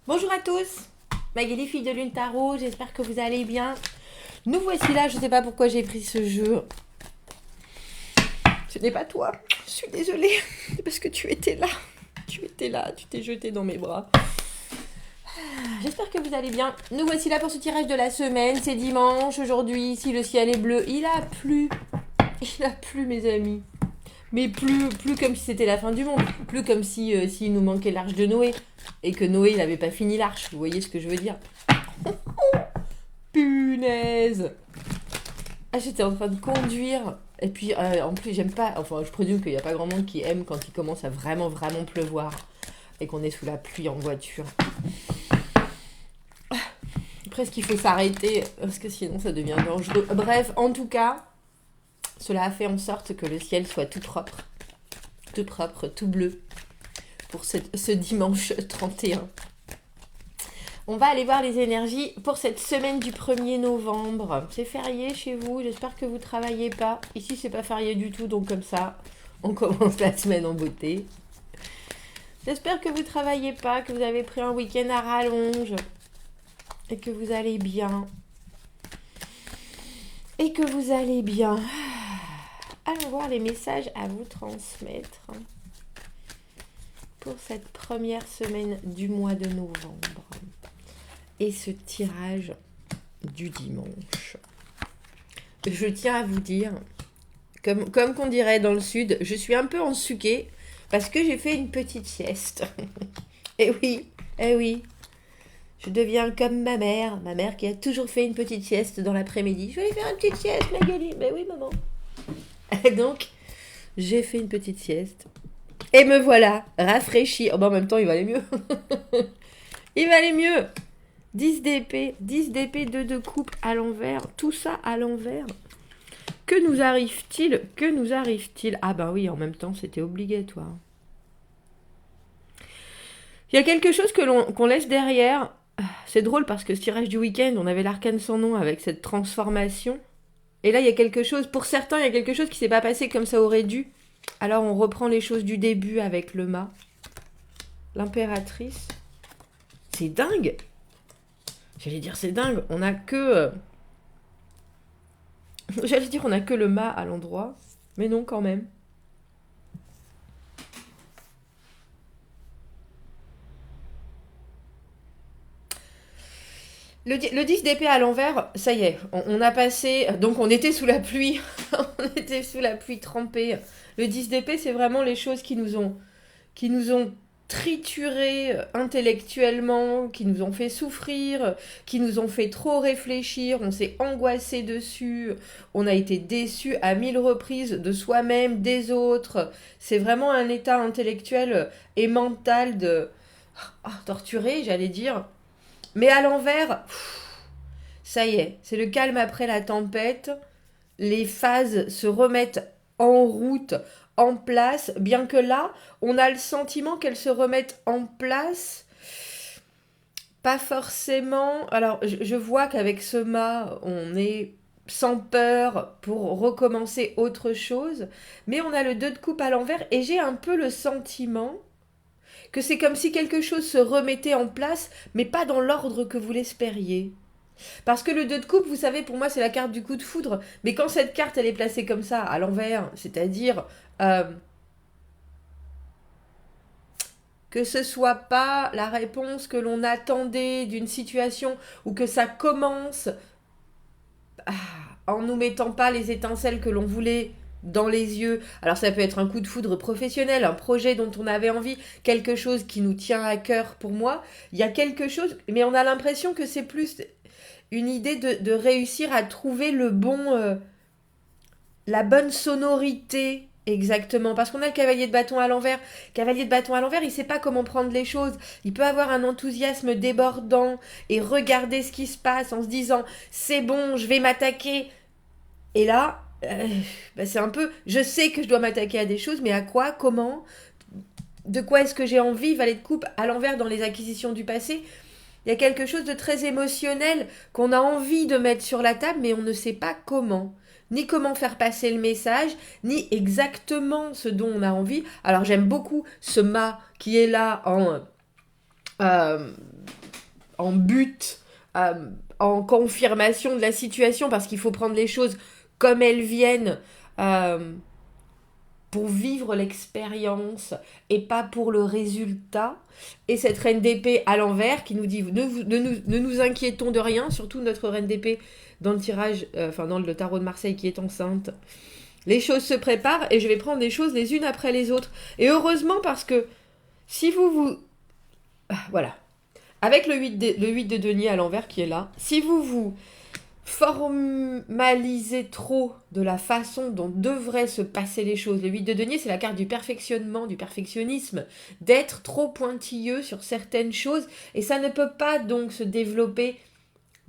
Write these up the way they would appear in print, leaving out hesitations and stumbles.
Bonjour à tous, Magali, fille de Lune Tarot, j'espère que vous allez bien. Nous voici là, je ne sais pas pourquoi j'ai pris ce jeu. Ce n'est pas toi, je suis désolée, c'est parce que tu étais là. Tu étais là, tu t'es jeté dans mes bras. J'espère que vous allez bien. Nous voici là pour ce tirage de la semaine, c'est dimanche aujourd'hui, si le ciel est bleu, il a plu. Il a plu mes amis. Mais plus comme si c'était la fin du monde. Plus comme si s'il nous manquait l'arche de Noé. Et que Noé n'avait pas fini l'arche. Vous voyez ce que je veux dire? Punaise! Ah, j'étais en train de conduire. Et puis, en plus, j'aime pas... Enfin, je présume qu'il n'y a pas grand monde qui aime quand il commence à vraiment, vraiment pleuvoir. Et qu'on est sous la pluie en voiture. Presque il faut s'arrêter. Parce que sinon, ça devient dangereux. Bref, en tout cas... Cela a fait en sorte que le ciel soit tout propre, tout bleu, pour ce dimanche 31. On va aller voir les énergies pour cette semaine du 1er novembre. C'est férié chez vous, j'espère que vous ne travaillez pas. Ici, c'est pas férié du tout, donc comme ça, on commence la semaine en beauté. J'espère que vous ne travaillez pas, que vous avez pris un week-end à rallonge, et que vous allez bien. Allons voir les messages à vous transmettre pour cette première semaine du mois de novembre et ce tirage du dimanche. Je tiens à vous dire, comme qu'on dirait dans le sud, je suis un peu en suquée parce que j'ai fait une petite sieste. Eh oui, je deviens comme ma mère qui a toujours fait une petite sieste dans l'après-midi. Je vais aller faire une petite sieste, Magali. Mais oui, maman. Et donc, j'ai fait une petite sieste. Et me voilà, rafraîchi. Oh, bah, en même temps, il va aller mieux. Il va aller mieux. 10 d'épée, 2 de coupe à l'envers. Tout ça à l'envers. Que nous arrive-t-il? Ah bah oui, en même temps, c'était obligatoire. Il y a quelque chose qu'on laisse derrière. C'est drôle parce que ce tirage du week-end, on avait l'arcane sans nom avec cette transformation. Et là, il y a quelque chose, pour certains, il y a quelque chose qui s'est pas passé comme ça aurait dû. Alors, on reprend les choses du début avec le mât. L'impératrice. C'est dingue. J'allais dire, c'est dingue. On a que... J'allais dire, on a que le mât à l'endroit. Mais non, quand même. Le 10 d'épée à l'envers, ça y est, on a passé... Donc on était sous la pluie, on était sous la pluie trempée. Le 10 d'épée, c'est vraiment les choses qui nous ont triturés intellectuellement, qui nous ont fait souffrir, qui nous ont fait trop réfléchir, on s'est angoissé dessus, on a été déçus à 1000 reprises de soi-même, des autres. C'est vraiment un état intellectuel et mental de... torturé, j'allais dire. Mais à l'envers, ça y est, c'est le calme après la tempête. Les phases se remettent en route, en place, bien que là, on a le sentiment qu'elles se remettent en place. Pas forcément. Alors, je vois qu'avec ce mât, on est sans peur pour recommencer autre chose. Mais on a le 2 de coupe à l'envers et j'ai un peu le sentiment que c'est comme si quelque chose se remettait en place, mais pas dans l'ordre que vous l'espériez. Parce que le 2 de coupe, vous savez, pour moi, c'est la carte du coup de foudre. Mais quand cette carte, elle est placée comme ça, à l'envers, c'est-à-dire que ce soit pas la réponse que l'on attendait d'une situation, ou que ça commence en nous mettant pas les étincelles que l'on voulait dans les yeux. Alors ça peut être un coup de foudre professionnel, un projet dont on avait envie, quelque chose qui nous tient à cœur pour moi. Il y a quelque chose, mais on a l'impression que c'est plus une idée de réussir à trouver la bonne sonorité. Exactement, parce qu'on a le cavalier de bâton à l'envers. Cavalier de bâton à l'envers, il sait pas comment prendre les choses. Il peut avoir un enthousiasme débordant et regarder ce qui se passe en se disant « c'est bon, je vais m'attaquer ». Et là, c'est un peu... Je sais que je dois m'attaquer à des choses, mais à quoi? Comment? De quoi est-ce que j'ai envie? Valet de coupe à l'envers dans les acquisitions du passé. Il y a quelque chose de très émotionnel qu'on a envie de mettre sur la table, mais on ne sait pas comment. Ni comment faire passer le message, ni exactement ce dont on a envie. Alors j'aime beaucoup ce mât qui est là en en but, en confirmation de la situation, parce qu'il faut prendre les choses comme elles viennent, pour vivre l'expérience et pas pour le résultat. Et cette reine d'épée à l'envers qui nous dit ne nous inquiétons de rien, surtout notre reine d'épée dans le tirage, dans le tarot de Marseille qui est enceinte. Les choses se préparent et je vais prendre les choses les unes après les autres. Et heureusement, parce que si voilà. Avec le 8 de denier à l'envers qui est là, si vous formalisez trop de la façon dont devraient se passer les choses, le 8 de denier, c'est la carte du perfectionnement, du perfectionnisme, d'être trop pointilleux sur certaines choses, et ça ne peut pas donc se développer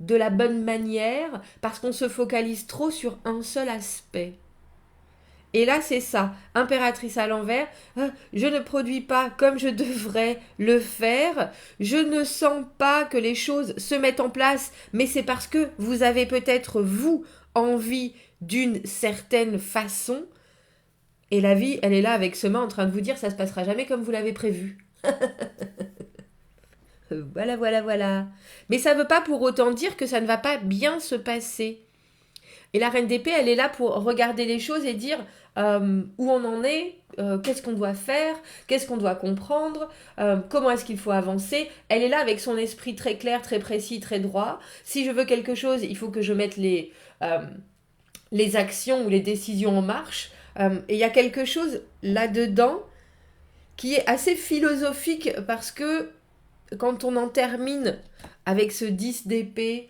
de la bonne manière parce qu'on se focalise trop sur un seul aspect. Et là, c'est ça, impératrice à l'envers, je ne produis pas comme je devrais le faire, je ne sens pas que les choses se mettent en place, mais c'est parce que vous avez peut-être, vous, envie d'une certaine façon, et la vie, elle est là avec ce main en train de vous dire, ça se passera jamais comme vous l'avez prévu. Voilà. Mais ça ne veut pas pour autant dire que ça ne va pas bien se passer. Et la reine d'épée, elle est là pour regarder les choses et dire où on en est, qu'est-ce qu'on doit faire, qu'est-ce qu'on doit comprendre, comment est-ce qu'il faut avancer. Elle est là avec son esprit très clair, très précis, très droit. Si je veux quelque chose, il faut que je mette les actions ou les décisions en marche. Et il y a quelque chose là-dedans qui est assez philosophique parce que quand on en termine avec ce 10 d'épée,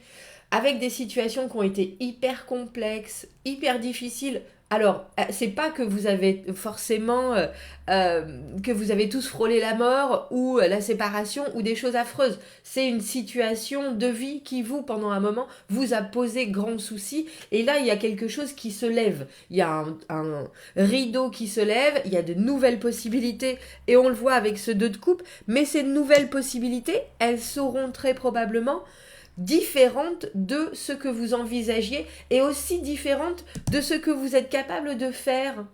avec des situations qui ont été hyper complexes, hyper difficiles. Alors, c'est pas que vous avez forcément que vous avez tous frôlé la mort ou la séparation ou des choses affreuses. C'est une situation de vie qui pendant un moment, vous a posé grand souci. Et là, il y a quelque chose qui se lève. Il y a un rideau qui se lève, il y a de nouvelles possibilités. Et on le voit avec ce 2 de coupe. Mais ces nouvelles possibilités, elles seront très probablement différentes de ce que vous envisagiez et aussi différentes de ce que vous êtes capable de faire.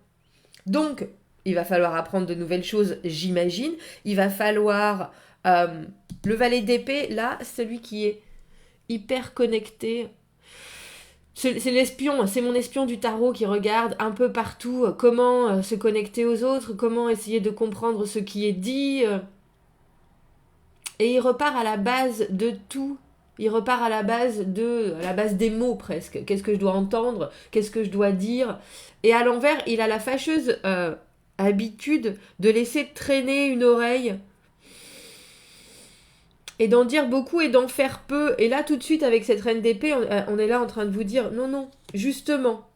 Donc, il va falloir apprendre de nouvelles choses, j'imagine. Il va falloir... le valet d'épée, là, celui qui est hyper connecté. C'est l'espion, c'est mon espion du tarot qui regarde un peu partout comment se connecter aux autres, comment essayer de comprendre ce qui est dit. Et il repart à la base de tout. Il repart à la base des mots presque. Qu'est-ce que je dois entendre? Qu'est-ce que je dois dire? Et à l'envers, il a la fâcheuse habitude de laisser traîner une oreille et d'en dire beaucoup et d'en faire peu. Et là, tout de suite, avec cette reine d'épée, on est là en train de vous dire non, justement.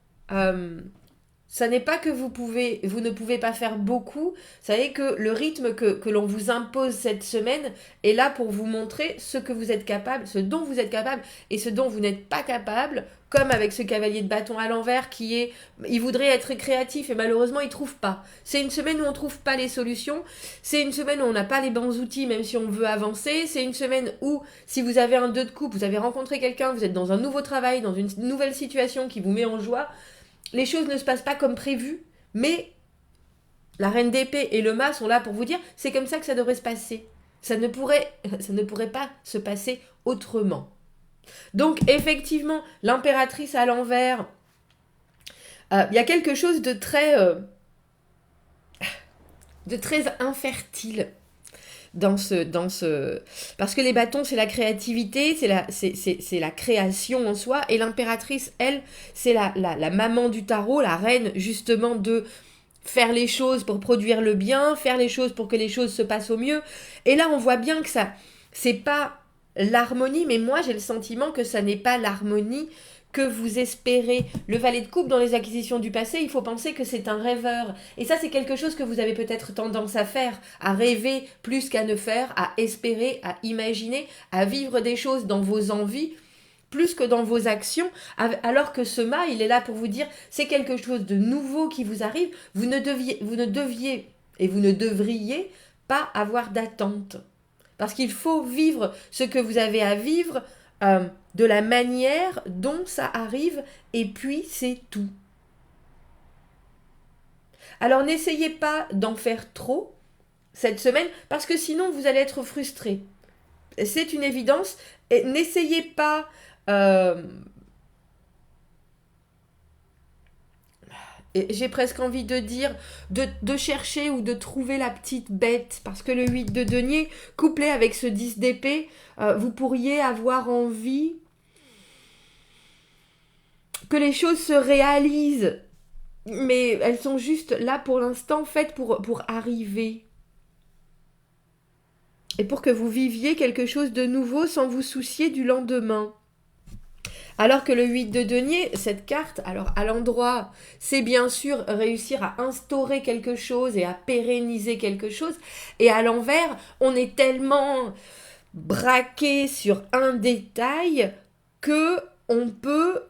Ça n'est pas que vous ne pouvez pas faire beaucoup, ça est que le rythme que l'on vous impose cette semaine est là pour vous montrer ce que vous êtes capable, ce dont vous êtes capable et ce dont vous n'êtes pas capable, comme avec ce cavalier de bâton à l'envers il voudrait être créatif et malheureusement il ne trouve pas. C'est une semaine où on ne trouve pas les solutions, c'est une semaine où on n'a pas les bons outils même si on veut avancer, c'est une semaine où si vous avez un 2 de coupe, vous avez rencontré quelqu'un, vous êtes dans un nouveau travail, dans une nouvelle situation qui vous met en joie. Les choses ne se passent pas comme prévu, mais la reine d'épée et le mât sont là pour vous dire c'est comme ça que ça devrait se passer. Ça ne pourrait pas se passer autrement. Donc effectivement, l'impératrice à l'envers, il y a quelque chose de très infertile dans ce parce que les bâtons c'est la créativité, c'est la création en soi, et l'impératrice, elle, c'est la maman du tarot, la reine justement de faire les choses pour produire le bien, faire les choses pour que les choses se passent au mieux. Et là on voit bien que ça c'est pas l'harmonie, mais moi j'ai le sentiment que ça n'est pas l'harmonie que vous espérez. Le valet de coupe dans les acquisitions du passé, il faut penser que c'est un rêveur. Et ça, c'est quelque chose que vous avez peut-être tendance à faire, à rêver plus qu'à ne faire, à espérer, à imaginer, à vivre des choses dans vos envies, plus que dans vos actions, alors que ce mât, il est là pour vous dire, c'est quelque chose de nouveau qui vous arrive, vous ne deviez et vous ne devriez pas avoir d'attente. Parce qu'il faut vivre ce que vous avez à vivre de la manière dont ça arrive, et puis c'est tout. Alors n'essayez pas d'en faire trop cette semaine, parce que sinon vous allez être frustré. C'est une évidence. Et n'essayez pas... j'ai presque envie de dire, de chercher ou de trouver la petite bête. Parce que le 8 de denier, couplé avec ce 10 d'épée, vous pourriez avoir envie que les choses se réalisent. Mais elles sont juste là pour l'instant, faites pour arriver. Et pour que vous viviez quelque chose de nouveau sans vous soucier du lendemain. Alors que le 8 de denier, cette carte, alors à l'endroit, c'est bien sûr réussir à instaurer quelque chose et à pérenniser quelque chose. Et à l'envers, on est tellement braqué sur un détail que on peut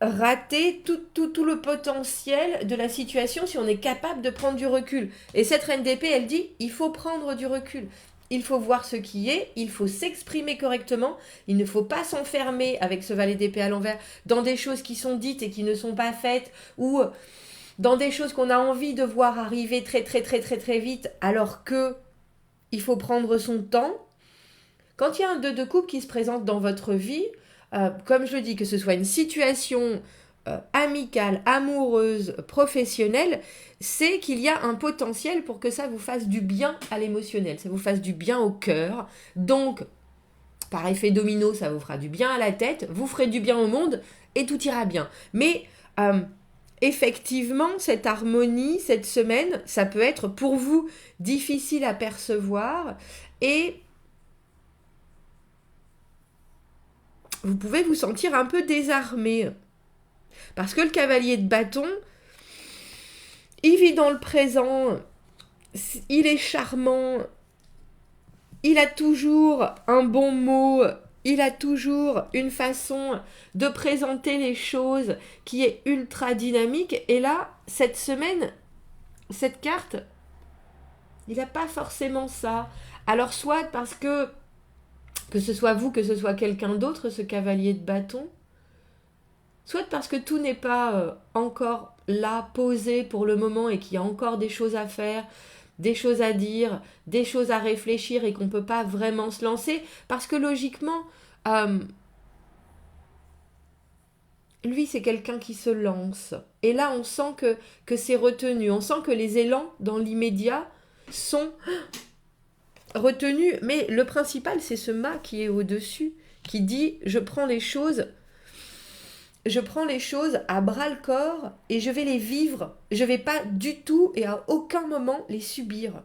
rater tout le potentiel de la situation si on est capable de prendre du recul. Et cette reine d'épée, elle dit, il faut prendre du recul. Il faut voir ce qui est, il faut s'exprimer correctement, il ne faut pas s'enfermer avec ce valet d'épée à l'envers dans des choses qui sont dites et qui ne sont pas faites, ou dans des choses qu'on a envie de voir arriver très très très très très vite, alors que il faut prendre son temps. Quand il y a un 2 de coupe qui se présente dans votre vie, comme je le dis, que ce soit une situation amicale, amoureuse, professionnelle, c'est qu'il y a un potentiel pour que ça vous fasse du bien à l'émotionnel, ça vous fasse du bien au cœur. Donc, par effet domino, ça vous fera du bien à la tête, vous ferez du bien au monde et tout ira bien. Mais effectivement, cette harmonie, cette semaine, ça peut être pour vous difficile à percevoir et vous pouvez vous sentir un peu désarmé. Parce que le cavalier de bâton, il vit dans le présent, il est charmant, il a toujours un bon mot, il a toujours une façon de présenter les choses qui est ultra dynamique. Et là, cette semaine, cette carte, il n'a pas forcément ça. Alors soit parce que ce soit vous, que ce soit quelqu'un d'autre, ce cavalier de bâton, soit parce que tout n'est pas encore là, posé pour le moment et qu'il y a encore des choses à faire, des choses à dire, des choses à réfléchir et qu'on ne peut pas vraiment se lancer, parce que logiquement, lui c'est quelqu'un qui se lance. Et là on sent que c'est retenu, on sent que les élans dans l'immédiat sont retenus, mais le principal c'est ce mât qui est au-dessus, qui dit je prends les choses à bras-le-corps et je vais les vivre. Je ne vais pas du tout et à aucun moment les subir.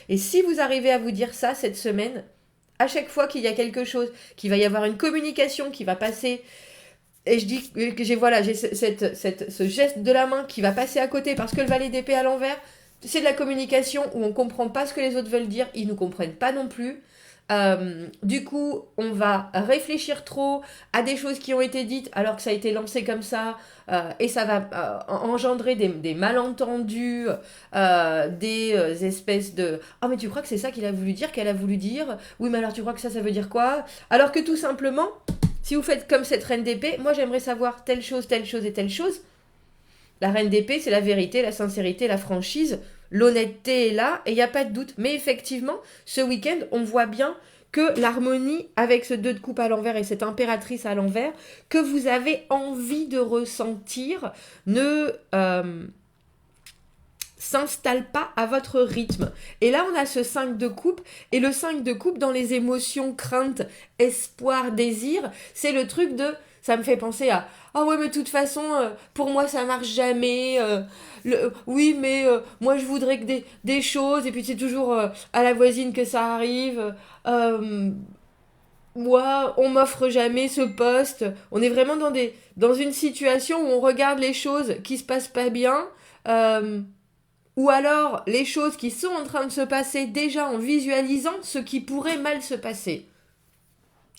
Et si vous arrivez à vous dire ça cette semaine, à chaque fois qu'il y a quelque chose, qu'il va y avoir une communication qui va passer, et je dis que j'ai ce geste de la main qui va passer à côté parce que le valet d'épée à l'envers, c'est de la communication où on ne comprend pas ce que les autres veulent dire, ils ne nous comprennent pas non plus. Du coup, on va réfléchir trop à des choses qui ont été dites alors que ça a été lancé comme ça, et ça va engendrer des malentendus, des espèces de «Ah mais tu crois que c'est ça qu'il a voulu dire, qu'elle a voulu dire? Oui mais alors tu crois que ça veut dire quoi?» Alors que tout simplement, si vous faites comme cette reine d'épée, moi j'aimerais savoir telle chose et telle chose. La reine d'épée, c'est la vérité, la sincérité, la franchise. L'honnêteté est là et il n'y a pas de doute. Mais effectivement, ce week-end, on voit bien que l'harmonie avec ce 2 de coupe à l'envers et cette impératrice à l'envers, que vous avez envie de ressentir, ne s'installe pas à votre rythme. Et là, on a ce 5 de coupe, et le 5 de coupe dans les émotions, crainte, espoir, désir, c'est le truc de... Ça me fait penser à « Ah ouais, mais de toute façon, pour moi, ça marche jamais. Oui, mais moi, je voudrais que des choses. Et puis, c'est toujours à la voisine que ça arrive. Moi, on m'offre jamais ce poste. » On est vraiment dans une situation où on regarde les choses qui se passent pas bien. Ou alors, les choses qui sont en train de se passer déjà en visualisant ce qui pourrait mal se passer.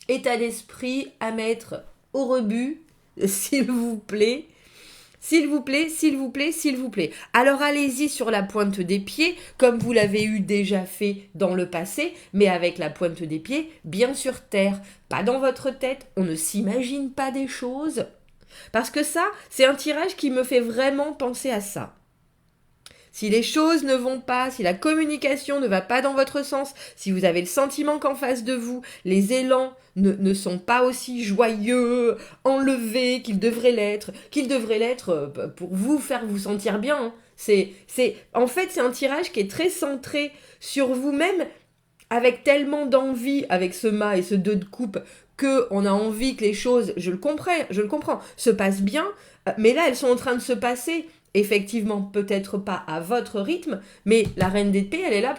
État d'esprit à mettre au rebut, s'il vous plaît. S'il vous plaît, s'il vous plaît, s'il vous plaît. Alors allez-y sur la pointe des pieds, comme vous l'avez eu déjà fait dans le passé, mais avec la pointe des pieds bien sur terre, pas dans votre tête. On ne s'imagine pas des choses. Parce que ça, c'est un tirage qui me fait vraiment penser à ça. Si les choses ne vont pas, si la communication ne va pas dans votre sens, si vous avez le sentiment qu'en face de vous, les élans ne sont pas aussi joyeux, enlevés qu'ils devraient l'être pour vous faire vous sentir bien. Hein. En fait, c'est un tirage qui est très centré sur vous-même, avec tellement d'envie, avec ce mât et ce 2 de coupe, qu'on a envie que les choses, je le comprends, se passent bien, mais là, elles sont en train de se passer. Effectivement, peut-être pas à votre rythme, mais la reine d'épée, elle est là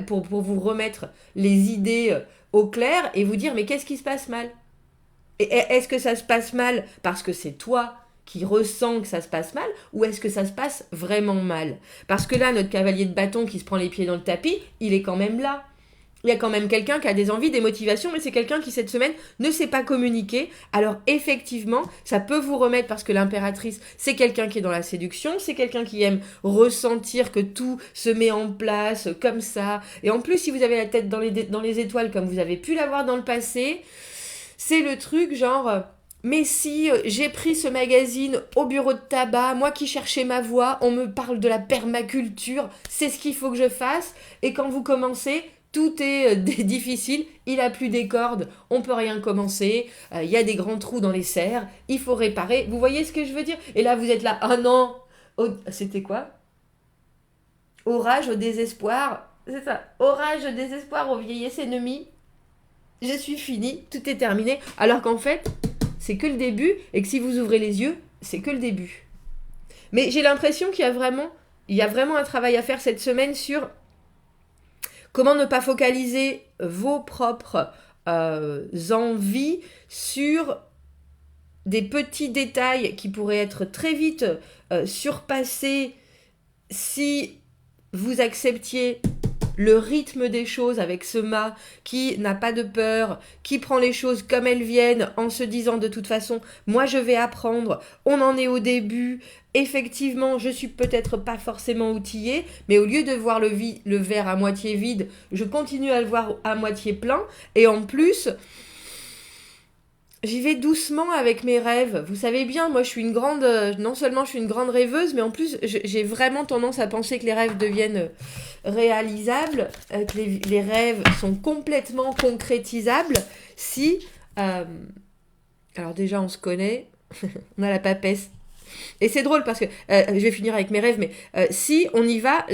pour vous remettre les idées au clair et vous dire, mais qu'est-ce qui se passe mal? Et est-ce que ça se passe mal parce que c'est toi qui ressens que ça se passe mal, ou est-ce que ça se passe vraiment mal? Parce que là, notre cavalier de bâton qui se prend les pieds dans le tapis, il est quand même là. Il y a quand même quelqu'un qui a des envies, des motivations, mais c'est quelqu'un qui, cette semaine, ne sait pas communiquer. Alors, effectivement, ça peut vous remettre, parce que l'impératrice, c'est quelqu'un qui est dans la séduction, c'est quelqu'un qui aime ressentir que tout se met en place comme ça. Et en plus, si vous avez la tête dans les étoiles, comme vous avez pu l'avoir dans le passé, c'est le truc genre... Mais si j'ai pris ce magazine au bureau de tabac, moi qui cherchais ma voie, on me parle de la permaculture, c'est ce qu'il faut que je fasse. Et quand vous commencez, tout est difficile, il a plus des cordes, on peut rien commencer, il y a des grands trous dans les serres, il faut réparer. Vous voyez ce que je veux dire? Et là, vous êtes là, ah non, c'était quoi? Orage au désespoir, c'est ça, orage au désespoir au vieillesse ennemi. Je suis fini, tout est terminé. Alors qu'en fait, c'est que le début, et que si vous ouvrez les yeux, c'est que le début. Mais j'ai l'impression qu'il y a vraiment un travail à faire cette semaine sur comment ne pas focaliser vos propres envies sur des petits détails qui pourraient être très vite surpassés si vous acceptiez le rythme des choses avec ce mât qui n'a pas de peur, qui prend les choses comme elles viennent en se disant de toute façon, moi je vais apprendre, on en est au début, effectivement je suis peut-être pas forcément outillée, mais au lieu de voir le verre à moitié vide, je continue à le voir à moitié plein, et en plus... J'y vais doucement avec mes rêves. Vous savez bien, moi je suis une grande... non seulement je suis une grande rêveuse, mais en plus j'ai vraiment tendance à penser que les rêves deviennent réalisables, que les rêves sont complètement concrétisables si... alors déjà on se connaît, on a la papesse. Et c'est drôle parce que... je vais finir avec mes rêves, mais si on y va...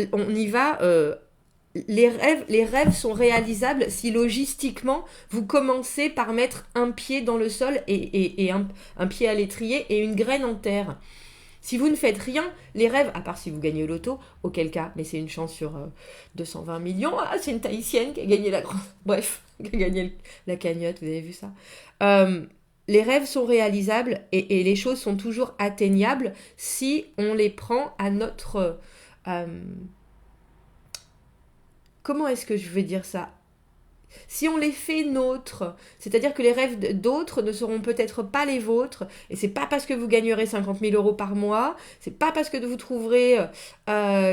les rêves sont réalisables si logistiquement vous commencez par mettre un pied dans le sol et un pied à l'étrier et une graine en terre. Si vous ne faites rien, les rêves, à part si vous gagnez au loto, auquel cas, mais c'est une chance sur 220 millions, ah c'est une Tahitienne qui a gagné bref, qui a gagné la cagnotte, vous avez vu ça. Les rêves sont réalisables et les choses sont toujours atteignables si on les prend à notre... comment est-ce que je vais dire ça? Si on les fait nôtres, c'est-à-dire que les rêves d'autres ne seront peut-être pas les vôtres, et c'est pas parce que vous gagnerez 50 000 euros par mois, c'est pas parce que vous trouverez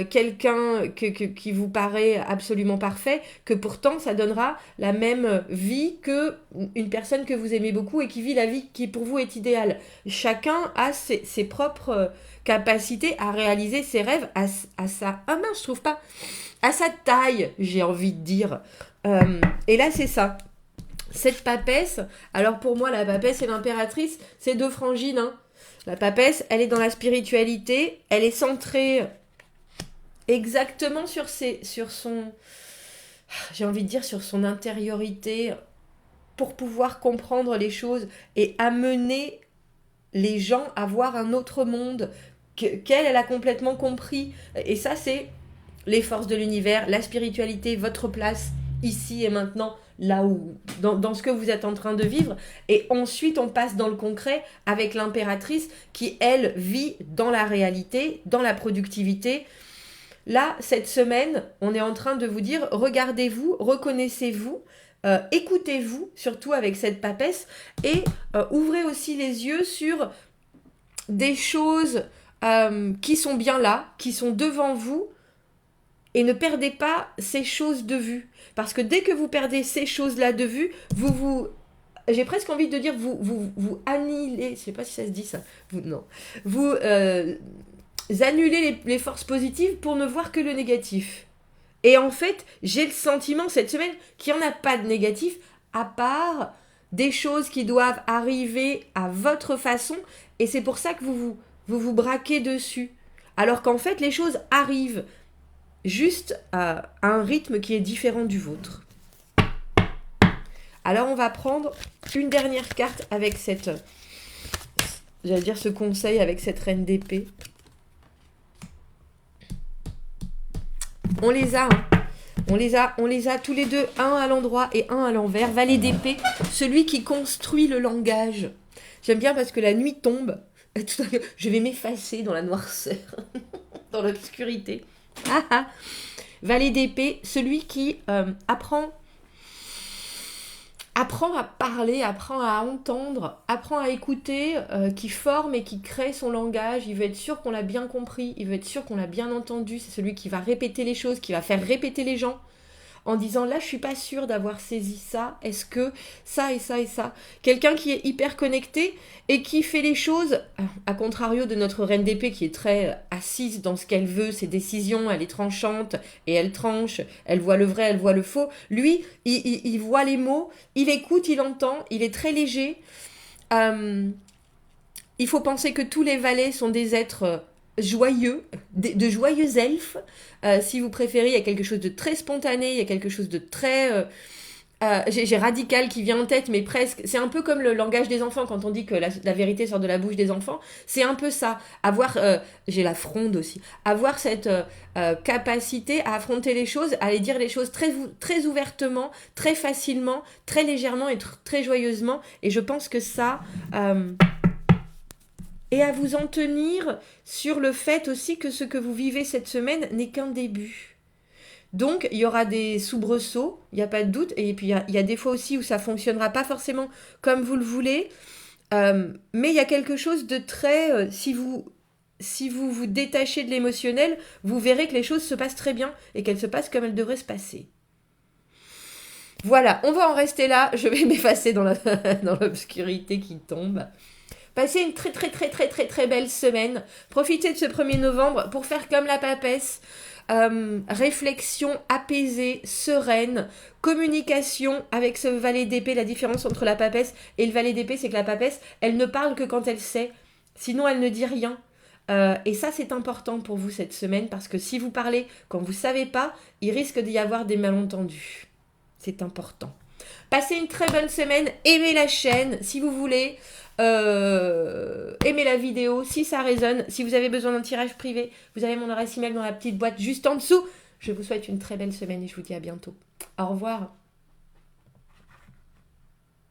quelqu'un qui vous paraît absolument parfait, que pourtant ça donnera la même vie que une personne que vous aimez beaucoup et qui vit la vie qui pour vous est idéale. Chacun a ses propres capacités à réaliser ses rêves à sa... Ah mince, je trouve pas... à sa taille, j'ai envie de dire. Et là, c'est ça. Cette papesse, alors pour moi, la papesse et l'impératrice, c'est deux frangines. Hein. La papesse, elle est dans la spiritualité, elle est centrée exactement sur son... j'ai envie de dire sur son intériorité pour pouvoir comprendre les choses et amener les gens à voir un autre monde qu'elle a complètement compris. Et ça, c'est... les forces de l'univers, la spiritualité, votre place ici et maintenant, là où, dans ce que vous êtes en train de vivre. Et ensuite, on passe dans le concret avec l'impératrice qui, elle, vit dans la réalité, dans la productivité. Là, cette semaine, on est en train de vous dire, regardez-vous, reconnaissez-vous, écoutez-vous, surtout avec cette papesse, et ouvrez aussi les yeux sur des choses qui sont bien là, qui sont devant vous, et ne perdez pas ces choses de vue. Parce que dès que vous perdez ces choses-là de vue, j'ai presque envie de dire, vous annihilez, je ne sais pas si ça se dit ça, vous annuler les forces positives pour ne voir que le négatif. Et en fait, j'ai le sentiment cette semaine qu'il n'y en a pas de négatif, à part des choses qui doivent arriver à votre façon, et c'est pour ça que vous braquez dessus. Alors qu'en fait, les choses arrivent juste à un rythme qui est différent du vôtre. Alors, on va prendre une dernière carte avec cette... J'allais dire ce conseil avec cette reine d'épée. On les a, hein. On les a tous les deux, un à l'endroit et un à l'envers. Valet d'épée, celui qui construit le langage. J'aime bien parce que la nuit tombe. Je vais m'effacer dans la noirceur, dans l'obscurité. Ah ah. Valet d'épée, celui qui apprend à parler, apprend à entendre, apprend à écouter, qui forme et qui crée son langage. Il veut être sûr qu'on l'a bien compris, il veut être sûr qu'on l'a bien entendu. C'est celui qui va répéter les choses, qui va faire répéter les gens en disant là je suis pas sûre d'avoir saisi ça, est-ce que ça et ça et ça. Quelqu'un qui est hyper connecté et qui fait les choses, à contrario de notre reine d'épée qui est très assise dans ce qu'elle veut, ses décisions, elle est tranchante et elle tranche, elle voit le vrai, elle voit le faux. Lui, il voit les mots, il écoute, il entend, il est très léger. Il faut penser que tous les valets sont des êtres joyeux, de joyeux elfes. Si vous préférez, il y a quelque chose de très spontané, il y a quelque chose de très... j'ai radical qui vient en tête, mais presque... C'est un peu comme le langage des enfants, quand on dit que la vérité sort de la bouche des enfants. C'est un peu ça. Avoir... j'ai la fronde aussi. Avoir cette capacité à affronter les choses, à aller dire les choses très, très ouvertement, très facilement, très légèrement et très joyeusement. Et je pense que ça... et à vous en tenir sur le fait aussi que ce que vous vivez cette semaine n'est qu'un début. Donc, il y aura des soubresauts, il n'y a pas de doute, et puis il y a des fois aussi où ça ne fonctionnera pas forcément comme vous le voulez, mais il y a quelque chose de très... si vous vous détachez de l'émotionnel, vous verrez que les choses se passent très bien et qu'elles se passent comme elles devraient se passer. Voilà, on va en rester là, je vais m'effacer dans l'obscurité qui tombe. Passez une très très très très très très belle semaine. Profitez de ce 1er novembre pour faire comme la papesse. Réflexion apaisée, sereine, communication avec ce valet d'épée. La différence entre la papesse et le valet d'épée, c'est que la papesse, elle ne parle que quand elle sait. Sinon, elle ne dit rien. Et ça, c'est important pour vous cette semaine parce que si vous parlez quand vous ne savez pas, il risque d'y avoir des malentendus. C'est important. Passez une très bonne semaine. Aimez la chaîne si vous voulez. Aimez la vidéo si ça résonne. Si vous avez besoin d'un tirage privé, vous avez mon adresse email dans la petite boîte juste en dessous. Je vous souhaite une très belle semaine et je vous dis à bientôt. Au revoir.